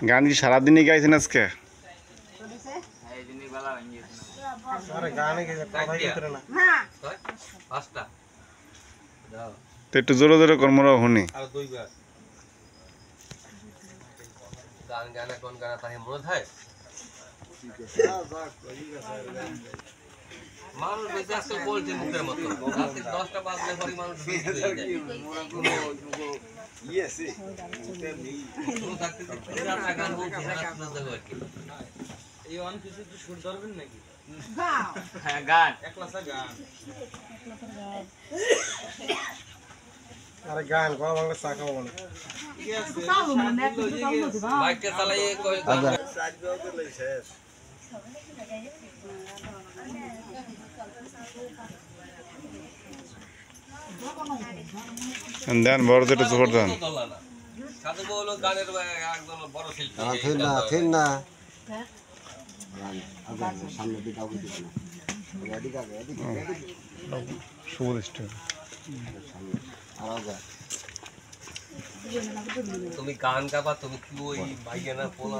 গান কি সারাদিনই গাইছেন আজকে? তো একটু জোরে জোরে কর্মরা শুনি। গান গানা কোন গানা তাই মনে হয় মানুষ বেঁচে আজকাল বলছে মুখের মতো রাতে 10টা বাজলে পরে মানুষ গান বলছে এই অন কিছু একটু সুর ধরবেন নাকি? হ্যাঁ গান একলাসা গান আরে গান কোন বাংলা চা খাবো না ঠিক আছে মাইকে চালাইয়ে কই সাজবেও তো লই শেষ দেন বড় যেটা জোর দেন। সাধু বলো গানের একজন বড় শিল্পী ঠিক না সামনে দিকে আগে দিকে না এদিকে আগে এদিকে সুবলিষ্ট তুমি গান গাবা তুমি কি ওই ভাইয়া না পোলা